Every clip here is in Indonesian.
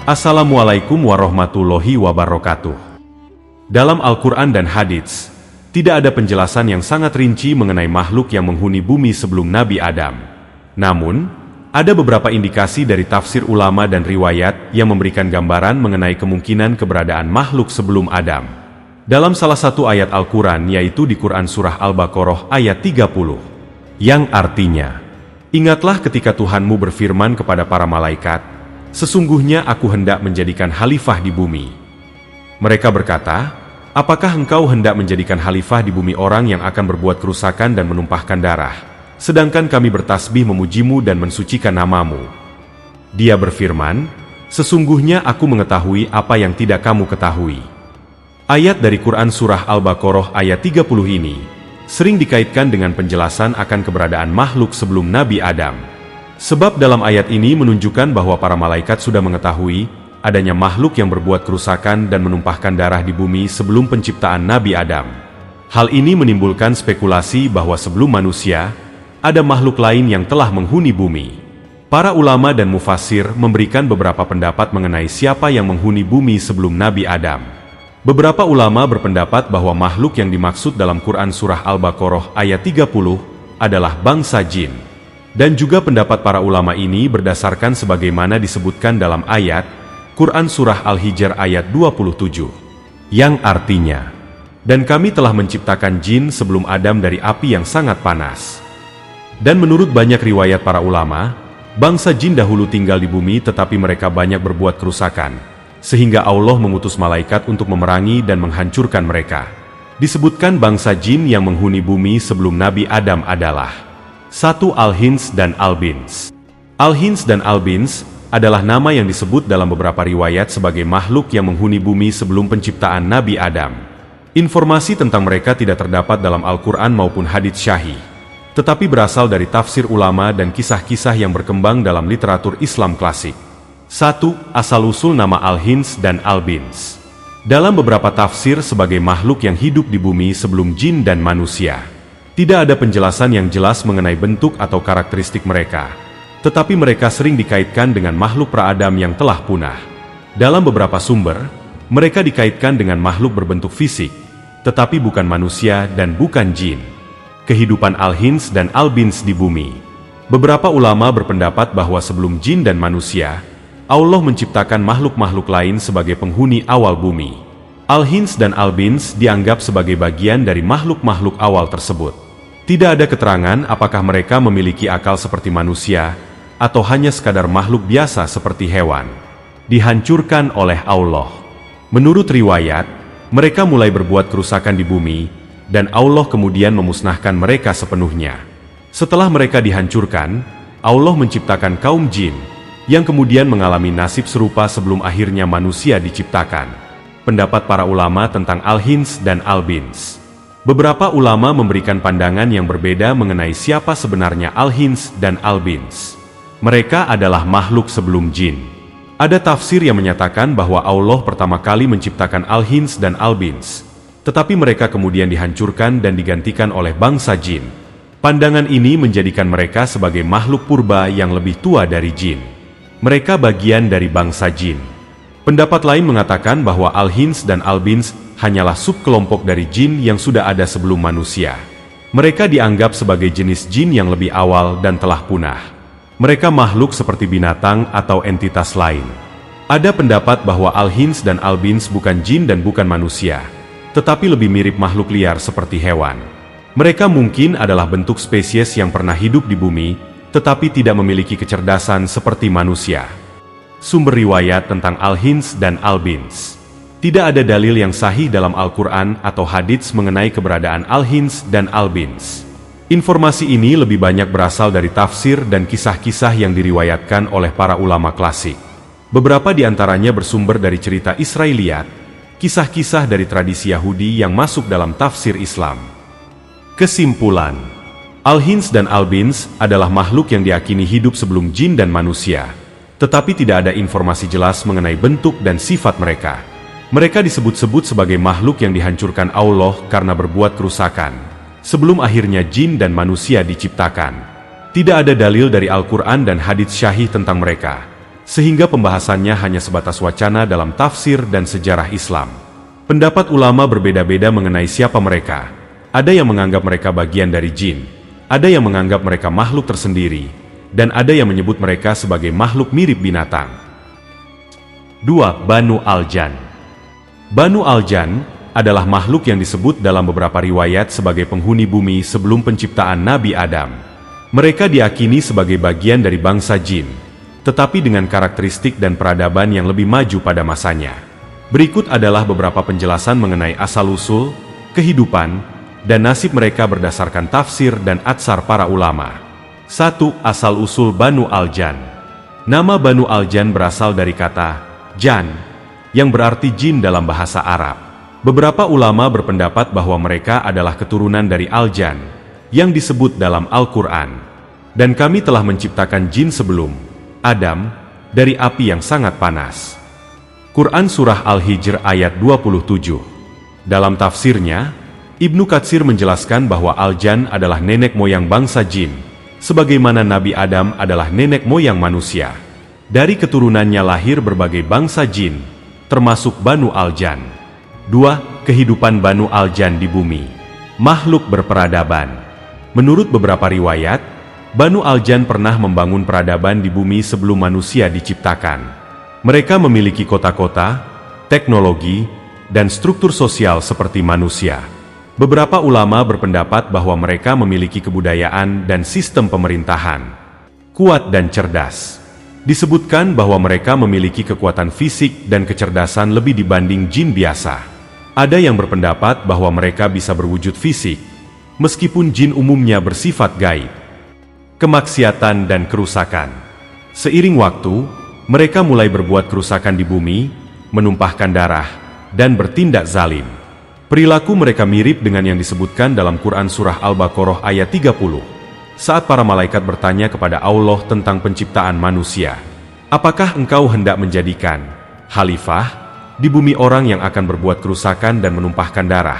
Assalamualaikum warahmatullahi wabarakatuh. Dalam Al-Quran dan Hadits, tidak ada penjelasan yang sangat rinci mengenai makhluk yang menghuni bumi sebelum Nabi Adam. Namun, ada beberapa indikasi dari tafsir ulama dan riwayat yang memberikan gambaran mengenai kemungkinan keberadaan makhluk sebelum Adam. Dalam salah satu ayat Al-Quran, yaitu di Quran Surah Al-Baqarah ayat 30, yang artinya, "Ingatlah ketika Tuhanmu berfirman kepada para malaikat, sesungguhnya aku hendak menjadikan khalifah di bumi." Mereka berkata, "Apakah engkau hendak menjadikan khalifah di bumi orang yang akan berbuat kerusakan dan menumpahkan darah, sedangkan kami bertasbih memujimu dan mensucikan namamu?" Dia berfirman, "Sesungguhnya aku mengetahui apa yang tidak kamu ketahui." Ayat dari Quran Surah Al-Baqarah ayat 30 ini sering dikaitkan dengan penjelasan akan keberadaan makhluk sebelum Nabi Adam. Sebab dalam ayat ini menunjukkan bahwa para malaikat sudah mengetahui adanya makhluk yang berbuat kerusakan dan menumpahkan darah di bumi sebelum penciptaan Nabi Adam. Hal ini menimbulkan spekulasi bahwa sebelum manusia, ada makhluk lain yang telah menghuni bumi. Para ulama dan mufassir memberikan beberapa pendapat mengenai siapa yang menghuni bumi sebelum Nabi Adam. Beberapa ulama berpendapat bahwa makhluk yang dimaksud dalam Quran Surah Al-Baqarah ayat 30 adalah bangsa jin. Dan juga pendapat para ulama ini berdasarkan sebagaimana disebutkan dalam ayat Quran Surah Al-Hijr ayat 27, yang artinya, "Dan kami telah menciptakan jin sebelum Adam dari api yang sangat panas." Dan menurut banyak riwayat para ulama, bangsa jin dahulu tinggal di bumi tetapi mereka banyak berbuat kerusakan, sehingga Allah mengutus malaikat untuk memerangi dan menghancurkan mereka. Disebutkan bangsa jin yang menghuni bumi sebelum Nabi Adam adalah 1. Al-Hins dan Al-Bins. Al-Hins dan Al-Bins adalah nama yang disebut dalam beberapa riwayat sebagai makhluk yang menghuni bumi sebelum penciptaan Nabi Adam. Informasi tentang mereka tidak terdapat dalam Al-Quran maupun hadits syahih, tetapi berasal dari tafsir ulama dan kisah-kisah yang berkembang dalam literatur Islam klasik. 1. Asal-usul nama Al-Hins dan Al-Bins. Dalam beberapa tafsir sebagai makhluk yang hidup di bumi sebelum jin dan manusia. Tidak ada penjelasan yang jelas mengenai bentuk atau karakteristik mereka, tetapi mereka sering dikaitkan dengan makhluk pra-Adam yang telah punah. Dalam beberapa sumber, mereka dikaitkan dengan makhluk berbentuk fisik, tetapi bukan manusia dan bukan jin. Kehidupan Al-Hins dan Al-Bins di bumi. Beberapa ulama berpendapat bahwa sebelum jin dan manusia, Allah menciptakan makhluk-makhluk lain sebagai penghuni awal bumi. Al-Hins dan Al-Bins dianggap sebagai bagian dari makhluk-makhluk awal tersebut. Tidak ada keterangan apakah mereka memiliki akal seperti manusia, atau hanya sekadar makhluk biasa seperti hewan. Dihancurkan oleh Allah. Menurut riwayat, mereka mulai berbuat kerusakan di bumi, dan Allah kemudian memusnahkan mereka sepenuhnya. Setelah mereka dihancurkan, Allah menciptakan kaum jin, yang kemudian mengalami nasib serupa sebelum akhirnya manusia diciptakan. Pendapat para ulama tentang Al-Hins dan Al-Bins. Beberapa ulama memberikan pandangan yang berbeda mengenai siapa sebenarnya Al-Hins dan Al-Bins. Mereka adalah makhluk sebelum jin. Ada tafsir yang menyatakan bahwa Allah pertama kali menciptakan Al-Hins dan Al-Bins, tetapi mereka kemudian dihancurkan dan digantikan oleh bangsa jin. Pandangan ini menjadikan mereka sebagai makhluk purba yang lebih tua dari jin. Mereka bagian dari bangsa jin. Pendapat lain mengatakan bahwa Al-Hins dan Al-Bins hanyalah subkelompok dari jin yang sudah ada sebelum manusia. Mereka dianggap sebagai jenis jin yang lebih awal dan telah punah. Mereka makhluk seperti binatang atau entitas lain. Ada pendapat bahwa Al-Hins dan Al-Bins bukan jin dan bukan manusia, tetapi lebih mirip makhluk liar seperti hewan. Mereka mungkin adalah bentuk spesies yang pernah hidup di bumi, tetapi tidak memiliki kecerdasan seperti manusia. Sumber riwayat tentang Al-Hins dan Al-Bins. Tidak ada dalil yang sahih dalam Al-Quran atau hadits mengenai keberadaan Al-Hins dan Al-Bins. Informasi ini lebih banyak berasal dari tafsir dan kisah-kisah yang diriwayatkan oleh para ulama klasik. Beberapa di antaranya bersumber dari cerita Israiliyat, kisah-kisah dari tradisi Yahudi yang masuk dalam tafsir Islam. Kesimpulan, Al-Hins dan Al-Bins adalah makhluk yang diyakini hidup sebelum jin dan manusia, tetapi tidak ada informasi jelas mengenai bentuk dan sifat mereka. Mereka disebut-sebut sebagai makhluk yang dihancurkan Allah karena berbuat kerusakan, sebelum akhirnya jin dan manusia diciptakan. Tidak ada dalil dari Al-Quran dan hadits syahih tentang mereka, sehingga pembahasannya hanya sebatas wacana dalam tafsir dan sejarah Islam. Pendapat ulama berbeda-beda mengenai siapa mereka. Ada yang menganggap mereka bagian dari jin, ada yang menganggap mereka makhluk tersendiri, dan ada yang menyebut mereka sebagai makhluk mirip binatang. 2. Banu Al-Jan. Banu Al-Jan adalah makhluk yang disebut dalam beberapa riwayat sebagai penghuni bumi sebelum penciptaan Nabi Adam. Mereka diyakini sebagai bagian dari bangsa jin, tetapi dengan karakteristik dan peradaban yang lebih maju pada masanya. Berikut adalah beberapa penjelasan mengenai asal-usul, kehidupan, dan nasib mereka berdasarkan tafsir dan atsar para ulama. 1. Asal-usul Banu Al-Jan. Nama Banu Al-Jan berasal dari kata jan, yang berarti jin dalam bahasa Arab. Beberapa ulama berpendapat bahwa mereka adalah keturunan dari Al-Jan, yang disebut dalam Al-Quran. Dan kami telah menciptakan jin sebelum Adam, dari api yang sangat panas. Quran Surah Al-Hijr ayat 27. Dalam tafsirnya, Ibnu Katsir menjelaskan bahwa Al-Jan adalah nenek moyang bangsa jin, sebagaimana Nabi Adam adalah nenek moyang manusia. Dari keturunannya lahir berbagai bangsa jin, termasuk Banu Al-Jan. 2. Kehidupan Banu Al-Jan di bumi. Makhluk berperadaban. Menurut beberapa riwayat, Banu Al-Jan pernah membangun peradaban di bumi sebelum manusia diciptakan. Mereka memiliki kota-kota, teknologi, dan struktur sosial seperti manusia. Beberapa ulama berpendapat bahwa mereka memiliki kebudayaan dan sistem pemerintahan kuat dan cerdas. Disebutkan bahwa mereka memiliki kekuatan fisik dan kecerdasan lebih dibanding jin biasa. Ada yang berpendapat bahwa mereka bisa berwujud fisik, meskipun jin umumnya bersifat gaib. Kemaksiatan dan kerusakan. Seiring waktu, mereka mulai berbuat kerusakan di bumi, menumpahkan darah, dan bertindak zalim. Perilaku mereka mirip dengan yang disebutkan dalam Quran Surah Al-Baqarah ayat 30. Saat para malaikat bertanya kepada Allah tentang penciptaan manusia, apakah engkau hendak menjadikan khalifah di bumi orang yang akan berbuat kerusakan dan menumpahkan darah?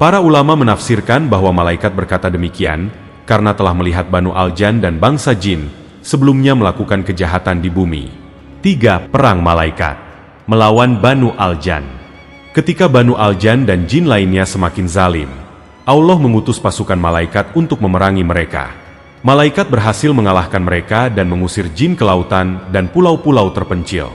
Para ulama menafsirkan bahwa malaikat berkata demikian karena telah melihat Banu Al-Jan dan bangsa jin sebelumnya melakukan kejahatan di bumi. 3. Perang malaikat melawan Banu Al-Jan. Ketika Banu Al-Jan dan jin lainnya semakin zalim, Allah mengutus pasukan malaikat untuk memerangi mereka. Malaikat berhasil mengalahkan mereka dan mengusir jin ke lautan dan pulau-pulau terpencil.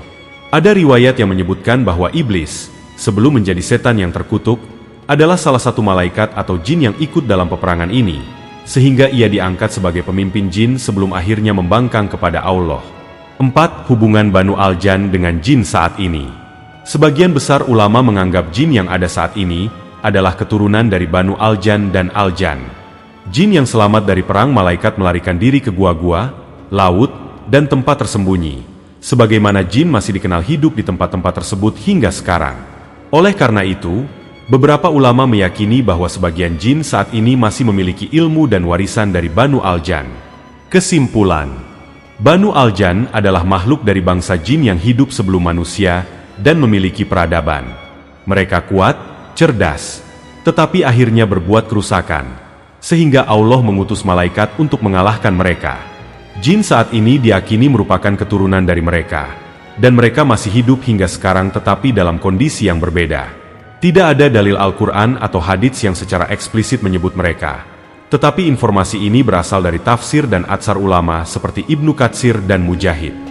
Ada riwayat yang menyebutkan bahwa iblis, sebelum menjadi setan yang terkutuk, adalah salah satu malaikat atau jin yang ikut dalam peperangan ini, sehingga ia diangkat sebagai pemimpin jin sebelum akhirnya membangkang kepada Allah. 4. Hubungan Banu Al-Jan dengan jin saat ini. Sebagian besar ulama menganggap jin yang ada saat ini adalah keturunan dari Banu Al-Jan dan Al-Jan. Jin yang selamat dari perang malaikat melarikan diri ke gua-gua, laut, dan tempat tersembunyi. Sebagaimana jin masih dikenal hidup di tempat-tempat tersebut hingga sekarang. Oleh karena itu, beberapa ulama meyakini bahwa sebagian jin saat ini masih memiliki ilmu dan warisan dari Banu Al-Jan. Kesimpulan, Banu Al-Jan adalah makhluk dari bangsa jin yang hidup sebelum manusia dan memiliki peradaban. Mereka kuat, cerdas, tetapi akhirnya berbuat kerusakan, sehingga Allah mengutus malaikat untuk mengalahkan mereka. Jin saat ini diyakini merupakan keturunan dari mereka, dan mereka masih hidup hingga sekarang tetapi dalam kondisi yang berbeda. Tidak ada dalil Al-Quran atau hadits yang secara eksplisit menyebut mereka, tetapi informasi ini berasal dari tafsir dan atsar ulama seperti Ibnu Katsir dan Mujahid.